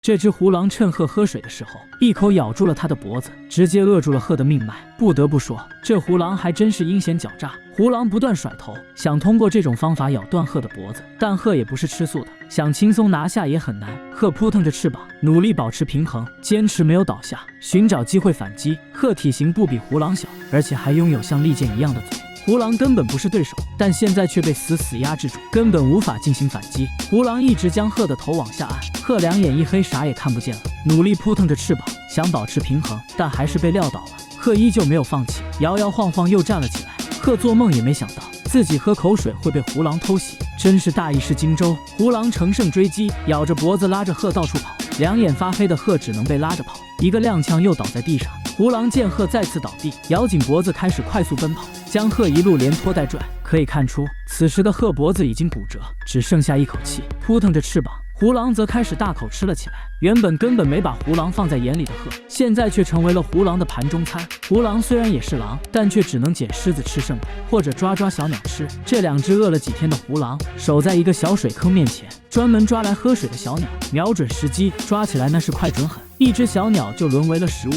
这只胡狼趁鹤喝水的时候，一口咬住了他的脖子，直接扼住了鹤的命脉。不得不说，这胡狼还真是阴险狡诈。胡狼不断甩头，想通过这种方法咬断鹤的脖子，但鹤也不是吃素的，想轻松拿下也很难。鹤扑腾着翅膀，努力保持平衡，坚持没有倒下，寻找机会反击。鹤体型不比胡狼小，而且还拥有像利剑一样的嘴。胡狼根本不是对手，但现在却被死死压制住，根本无法进行反击。胡狼一直将鹤的头往下按，鹤两眼一黑，啥也看不见了，努力扑腾着翅膀，想保持平衡，但还是被撂倒了。鹤依旧没有放弃，摇摇晃晃又站了起来。鹤做梦也没想到自己喝口水会被胡狼偷袭，真是大意失荆州。胡狼乘胜追击，咬着脖子拉着鹤到处跑，两眼发黑的鹤只能被拉着跑，一个踉跄又倒在地上。胡狼见鹤再次倒地，咬紧脖子开始快速奔跑，将鹤一路连拖带拽。可以看出，此时的鹤脖子已经骨折，只剩下一口气，扑腾着翅膀。胡狼则开始大口吃了起来。原本根本没把胡狼放在眼里的鹤，现在却成为了胡狼的盘中餐。胡狼虽然也是狼，但却只能捡虱子吃剩的，或者抓小鸟吃。这两只饿了几天的胡狼，守在一个小水坑面前，专门抓来喝水的小鸟，瞄准时机抓起来，那是快准狠，一只小鸟就沦为了食物。